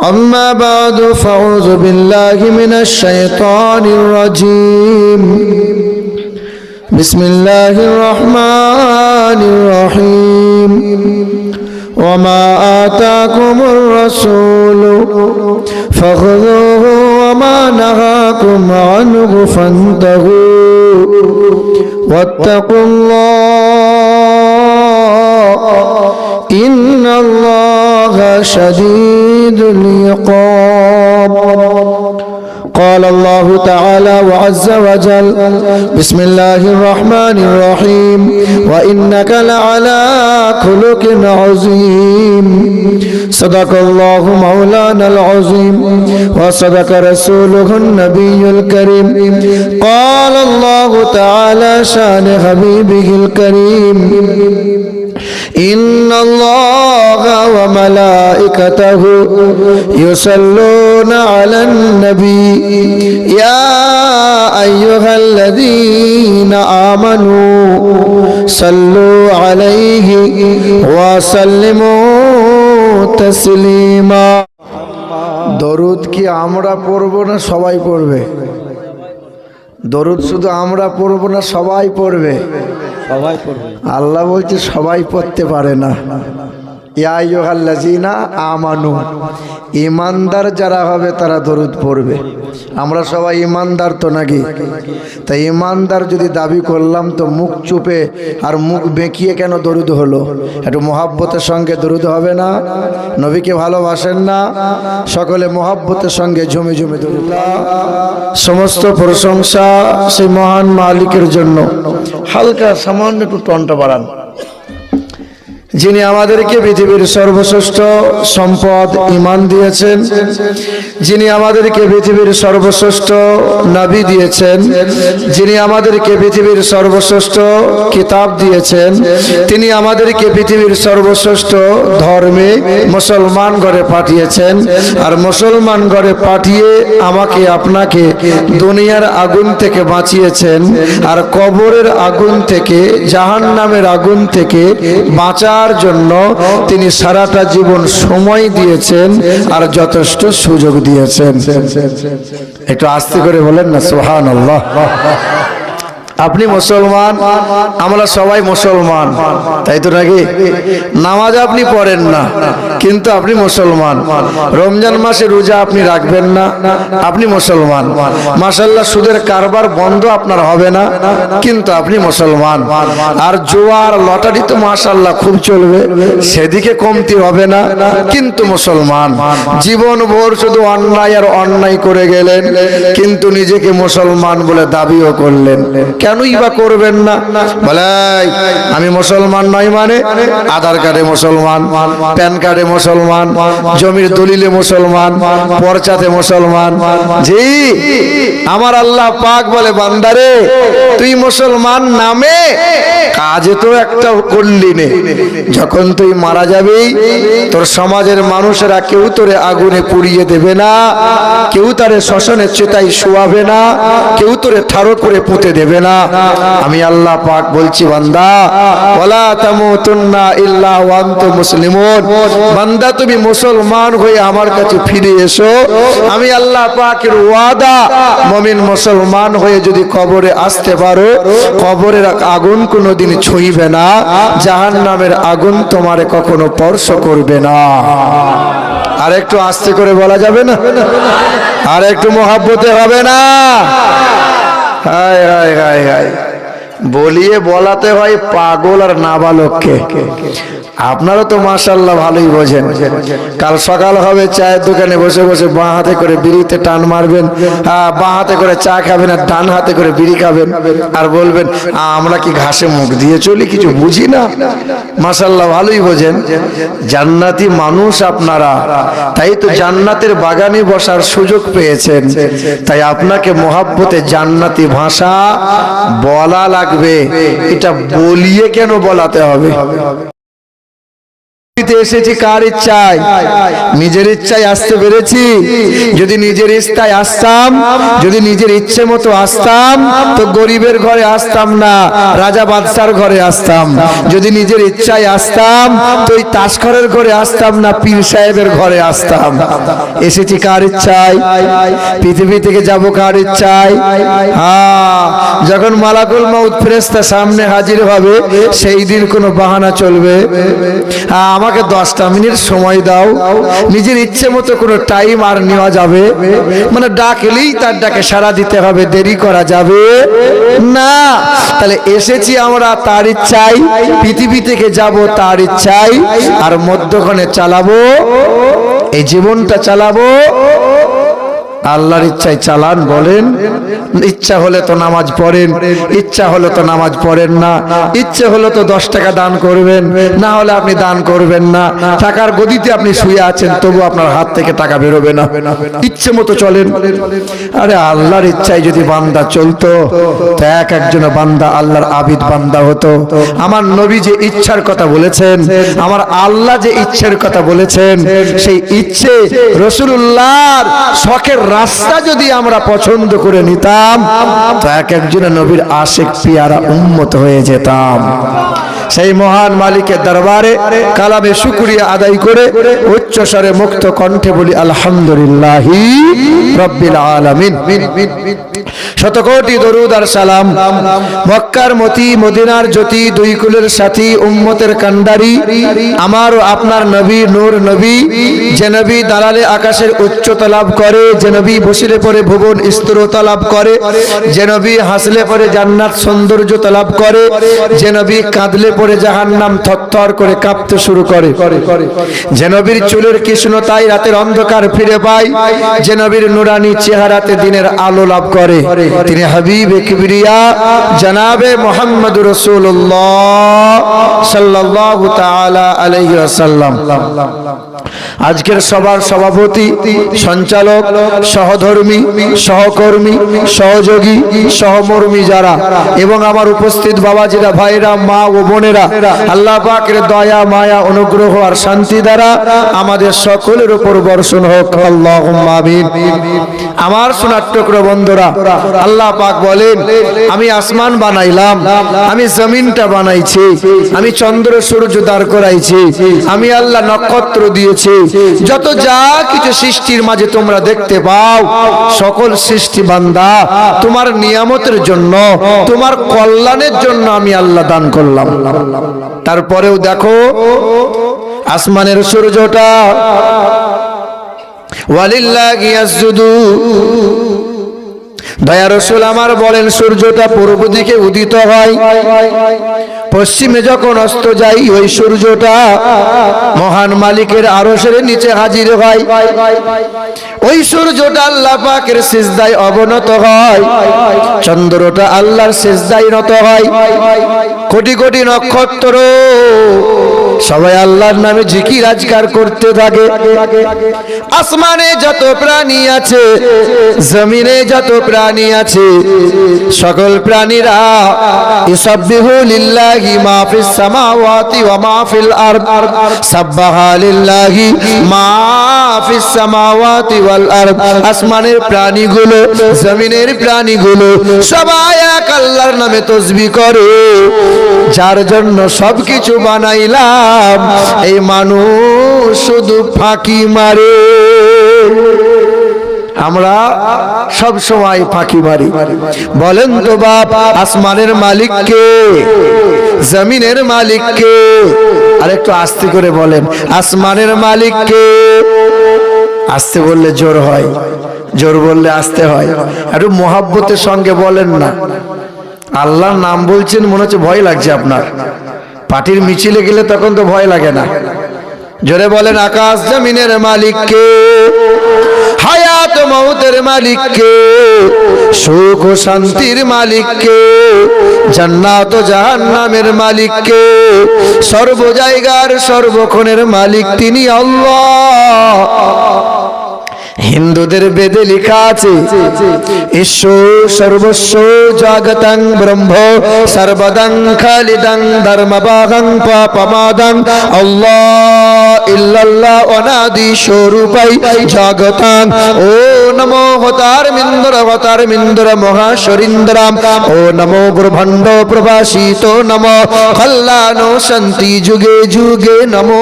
أما بعد فأعوذ بالله من الشيطان الرجيم بسم الله الرحمن الرحيم وما آتاكم الرسول فخذوه وما نهاكم عنه فانتهوا واتقوا الله إن الله شديد العقاب. قال الله تعالى وعز وجل بسم الله الرحمن الرحيم وإنك لعلى خلق عظيم. صدق الله مولانا العظيم وصدق رسوله النبي الكريم. قال الله تعالى شان حبيبه الكريم إن الله وملائكته يصلون على النبي يا أيها الذين آمنوا صلوا عليه وسلموا تسليما. দরুদ কি আমরা পড়ব না সবাই পড়বে? দরুদ শুধু আমরা পড়ব না সবাই পড়বে? সবাই পড়বে। আল্লাহ বলছে সবাই পড়তে পারে না। ইয়া আইয়ুহাল্লাযীনা আমানু, ঈমানদার যারা হবে তারা দরুদ পড়বে। আমরা সবাই ঈমানদার তো নাকি? তাই ঈমানদার যদি দাবি করলাম তো মুখ চুপে আর মুখ বেঁকিয়ে কেন দরুদ হলো? একটু মহব্বতের সঙ্গে দরুদ হবে না? নবীকে ভালোবাসেন না? সকলে মহব্বতের সঙ্গে ঝুমে ঝুমে দরুদ। সমস্ত প্রশংসা সেই মহান মালিকের জন্য। হালকা সামান্য একটু টনটা বাড়ান, যিনি আমাদেরকে পৃথিবীর সর্বশ্রেষ্ঠ সম্পদ ঈমান দিয়েছেন, যিনি আমাদেরকে পৃথিবীর সর্বশ্রেষ্ঠ নবী দিয়েছেন, যিনি আমাদেরকে পৃথিবীর সর্বশ্রেষ্ঠ কিতাব দিয়েছেন, তিনি আমাদেরকে পৃথিবীর সর্বশ্রেষ্ঠ ধর্মে মুসলমান ঘরে পাঠিয়েছেন। আর মুসলমান ঘরে পাঠিয়ে আমাকে আপনাকে দুনিয়ার আগুন থেকে বাঁচিয়েছেন, আর কবরের আগুন থেকে, জাহান্নামের আগুন থেকে বাঁচা জন্য তিনি সারাটা জীবন সময় দিয়েছেন আর যথেষ্ট সুযোগ দিয়েছেন। একটু আস্তে করে বলেন না সুবহানাল্লাহ। আপনি মুসলমান, আমরা সবাই মুসলমান, তাই তো নাকি? নামাজ আপনি পড়েন না কিন্তু আপনি মুসলমান। রমজান মাসে রোজা আপনি রাখবেন না, আপনি মুসলমান। মাশাআল্লাহ সুদের কারবার বন্ধ আপনার হবে না কিন্তু আপনি মুসলমান। আর জুয়ার লটারি তো মাশাআল্লাহ খুব চলবে, সেদিকে কমতি হবে না কিন্তু মুসলমান। জীবন ভোর শুধু অন্যায় আর অন্যায় করে গেলেন কিন্তু নিজেকে মুসলমান বলে দাবিও করলেন। কেনই বা করবেন না? বলে আমি মুসলমান নই মানে আধার কার্ডে মুসলমান, প্যান কার্ডে মুসলমান, জমির দলিলে মুসলমান, পরচাতে মুসলমান। জি, আমার আল্লাহ পাক বলে বান্দারে তুই মুসলমান নামে কাজে তো একটা করলি নে। যখন তুই মারা যাবি তোর সমাজের মানুষেরা কেউ তোরে আগুনে পুড়িয়ে দেবে না, কেউ তারে শ্মশানে চিতায় শোয়াবে না, কেউ তোরে ঠাড়ো করে পুঁতে দেবে না। আমি আল্লাহ পাক বলছি বান্দা ওয়ালা তামুতুন্না ইল্লা ওয়া আনতুম মুসলিমুন। বান্দা তুমি মুসলমান হয়ে আমার কাছে ফিরে এসো। আমি আল্লাহ পাকের ওয়াদা, মুমিন মুসলমান হয়ে যদি কবরে আসতে পারো কবরের আগুন কোনোদিন ছুঁইবে না, জাহান্নামের আগুন তোমারে কখনো স্পর্শ করবে না। আর একটু আস্তে করে বলা যাবে না? আর একটু মহব্বতে হবে না? হায় হায় হায় হায়, বলিয়ে বলাতে হয় পাগল আর নাবালককে। আপনারা তো মাশাআল্লাহ ভালোই বোঝেন। কাল সকাল হবে চায়ের দোকানে বসে বসে বাঁ হাতে করে বিড়িতে টান মারবেন, বাঁ হাতে করে চা খাবেন আর ডান হাতে করে বিড়ি খাবেন আর বলবেন আমরা কি ঘাসে মুখ দিয়ে চলি, কিছু বুঝি না। মাশাআল্লাহ ভালোই বোঝেন। জান্নাতি মানুষ আপনারা, তাই তো জান্নাতের বাগানে বসার সুযোগ পেয়েছেন। তাই আপনাকে মহব্বতে জান্নাতি ভাষা বলা লাগবে। এটা বলিয়ে কেন বলাতে হবে? এসেছি কার ইচ্ছায়? নিজের ইচ্ছায় আসতে পেরেছি? যদি নিজের ইচ্ছায় আসতাম, যদি নিজের ইচ্ছে মতো আসতাম, তো গরিবের ঘরে আসতাম না, রাজা বাদশার ঘরে আসতাম। যদি নিজের ইচ্ছায় আসতাম, তো ওই তাসখরের ঘরে আসতাম না, পীর সাহেবের ঘরে আসতাম। এসেছি কার ইচ্ছায়? পৃথিবী থেকে যাব কার ইচ্ছায়? যখন মালাকুল মউত ফেরেশতা সামনে হাজির হবে, সেই দিন কোনো বাহানা চলবে? আমাকে 10টা মিনিট সময় দাও, নিজের ইচ্ছে মতো কোনো টাইম আর নেওয়া যাবে? মানে ডাকলেই তার ডাকে সাড়া দিতে হবে, দেরি করা যাবে না। তাহলে এসেছি আমরা তার ইচ্ছায়, পৃথিবী থেকে যাব তার ইচ্ছায়, আর মধ্যখানে চালাবো, এই জীবনটা চালাবো আল্লাহর ইচ্ছায়। চালান বলেন। ইচ্ছা হলে তো নামাজ পড়েন, ইচ্ছা হলে তো নামাজ পড়েন না, ইচ্ছে হলে তো 10 টাকা দান করবেন, না হলে আপনি দান করবেন না। টাকার গদিতে আপনি শুয়ে আছেন, তবু আপনার হাত থেকে টাকা বেরোবে না, ইচ্ছে মতো চলেন। আরে আল্লাহর ইচ্ছায় যদি বান্দা চলতো, তো একজন বান্দা আল্লাহর আবিদ বান্দা হতো। আমার নবী যে ইচ্ছার কথা বলেছেন, আমার আল্লাহ যে ইচ্ছের কথা বলেছেন, সেই ইচ্ছে রাসূলুল্লাহর শখের রাস্তা যদি আমরা পছন্দ করে নিতাম, তো একজনের নবীর আশিক পিয়ারা উম্মত হয়ে যেতাম। সেই মহান মালিকের দরবারে কালামে শুকরিয়া আদায় করে উচ্চ স্বরে মুক্ত কণ্ঠে বলি আলহামদুলিল্লাহি রাব্বিল আলামিন। শতকোটি দরুদ আর সালাম মক্কার মতি, মদিনার জ্যোতি, দুই কুলের সাথী, উম্মতের কান্ডারি, আমার ও আপনার নবী, নূর নবী, যে নবী দালালে আকাশের উচ্চতা লাভ করে, যে নবী বসিলে পরে ভুবন স্থিরতা লাভ করে, যে নবী হাসলে পরে জান্নাত সৌন্দর্যতা লাভ করে, যে নবী কাঁদলে পরে জাহান্নাম থরথর করে কাঁপতে শুরু করে, যে নবীর চুলের কৃষ্ণতায় রাতের অন্ধকার ফিরে পায়, যে নবীর নুরানি চেহারাতে দিনের আলো লাভ করে, তিনি হাবিবে কিবরিয়া জনাবে মুহাম্মদুর রাসূলুল্লাহ সাল্লাল্লাহু তাআলা আলাইহি ওয়াসাল্লাম। আজকের সবার সভাপতি, সঞ্চালক, সহধর্মী, সহকর্মী, সহযোগী, সহমর্মী যারা, এবং আমার উপস্থিত বাবাজিরা, ভাইরা, মা ও বোনেরা, আল্লাহ পাকের দয়া, মায়া, অনুগ্রহ আর শান্তি দ্বারা আমাদের সকলের উপর বর্ষণ হোক, আল্লাহুম্মা আমিন। আমার সোনার টুকরো বন্ধুরা, আল্লাহ পাক বলেন, আমি আসমান বানাইলাম, আমি জমিনটা বানাইছি, আমি চন্দ্র সূর্য দাঁড় করাইছি, আমি আল্লাহ নক্ষত্র দিয়েছি, যত যা কিছু সৃষ্টির মাঝে তোমরা দেখতে পাও, সকল সৃষ্টি বান্দা তোমার নিয়ামতের জন্য, তোমার কল্যাণের জন্য আমি আল্লাহ দান করলাম। তারপরেও দেখো আসমানের সূর্যটা, ওয়ালিল্লাহি ইয়াসজুদু, দয়া রাসূল আমার বলেন, সূর্যটা পূর্ব দিকে উদিত হয়, পশ্চিমে যখন অস্ত যায়, ওই সূর্যটা মহান মালিকের আরশের নিচে হাজির হয়। ওই সূর্যটা আল্লাহ পাকের সিজদায় অবনত হয়, চন্দ্রটা আল্লাহর সিজদায় নত হয়, কোটি কোটি নক্ষত্র সবাই আল্লাহর নামে জিকির আজকার করতে থাকে। আসমানে যত প্রাণী আছে, জমিনে যত প্রাণী আছে, সকল প্রাণীরা ইসাব্বিহু লিল্লাহি মা ফিস সামাওয়াতি ওয়া মা ফিল আরদ, সাব্বাহা লিল্লাহি মা ফিস সামাওয়াতি ওয়াল আরদ। আসমানের প্রাণীগুলো, জমিনের প্রাণীগুলো সবাই এক আল্লাহর নামে তাসবিহ করে, যার জন্য সবকিছু বানাইলাম, এই মানুষ শুধু ফাঁকি মারে। আমরা সব সময় ফাঁকি মারি। বলেন তো বাপ, আসমানের মালিক কে? জমিনের মালিক কে? আর একটু আস্তে করে বলেন, আসমানের মালিক কে? আস্তে বললে জোর হয়, জোর বললে আস্তে হয়। একটু মোহাব্বতের সঙ্গে বলেন না। আল্লাহর নাম বলছেন, মনে হচ্ছে ভয় লাগছে আপনার। পার্টির মিছিলে গেলে তখন তো ভয় লাগে না। জোরে বলেন, আকাশ জমিনের মালিক কে? হায়াত মউতের মালিক কে? সুখ ও শান্তির মালিক কে? জান্নাত ও জাহান্নামের মালিক কে? সর্ব জায়গার সর্বক্ষণের মালিক তিনি আল্লাহ। হিন্দুদের বেদে লেখা আছে ঈশ্বর সর্বস্ব জগতং ব্রহ্ম সর্বদং খালিদং ধর্মবাহং পাপমাদং আল্লাহ ইল্লাল্লাহ অনাদি স্বরূপাই জগতং ও নমো হতারমিন্দর মহাশরীন্দ্রাম ও নমো ব্রহ্মাণ্ড প্রভাসিত নমো কল্যাণো শান্তি যুগে যুগে নমো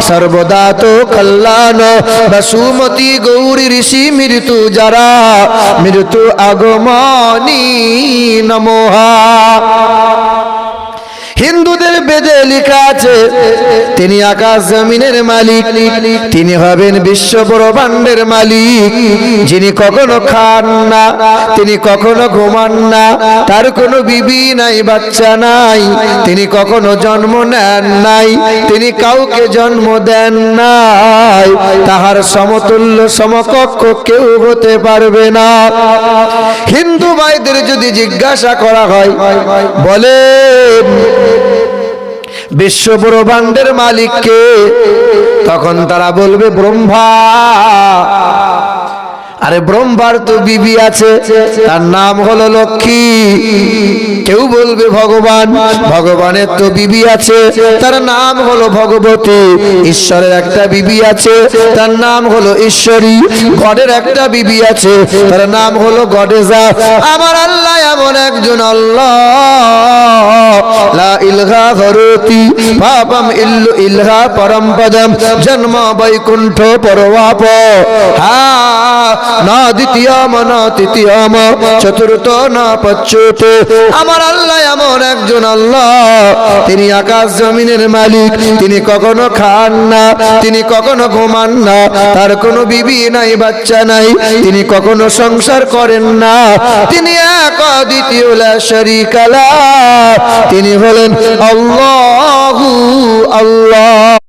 সর্বদা তো কল্যাণ বসুমতি গৌরী ঋষি মৃত্যু যারা মৃত্যু আগমনী নমোহা হিন্দুদের বেদে লেখা আছে তিনি আকাশ জমিনের মালিক তিনি হবেন বিশ্ব ব্রহ্মাণ্ডের মালিক যিনি কখনো খান না তিনি কখনো ঘুমান না তার কোনো বিবি নাই বাচ্চা নাই তিনি কখনো জন্ম নেন নাই তিনি কাউকে জন্ম দেন নাই তাহার সমতুল্য সমকক্ষ কেউ হতে পারবে না হিন্দু ভাইদের যদি জিজ্ঞাসা করা হয় বলে বিশ্ব ব্রহ্মাণ্ডের মালিক কে তখন তারা বলবে ব্রহ্মা আরে ব্রহ্মার তো বিবি আছে তার নাম হলো লক্ষ্মী কেউ বলবে ভগবান ভগবানের তো বিবি আছে তার নাম হলো ভগবতী ঈশ্বরের একটা বিবি আছে তার নাম হলো ঈশ্বরী গডের একটা বিবি আছে তার নাম হলো গডেজা আমার আল্লাহ এমন একজন আল্লাহ লা ইলাহা হরতি পাপম ইল্লু ইলহা পরম পদম জন্ম বৈকুণ্ঠ পরবাপ হা না দ্বিতীয়ম না তৃতীয়ম চতুর্থ না পঞ্চম আমার আল্লাহ এমন একজন আল্লাহ তিনি আকাশ জমিনের মালিক তিনি কখনো খান না তিনি কখনো ঘুমান না তার কোনো বিবি নাই বাচ্চা নাই তিনি কখনো সংসার করেন না তিনি এক দ্বিতীয় লা শারীকা লাহু তিনি হলেন আল্লাহু আল্লাহ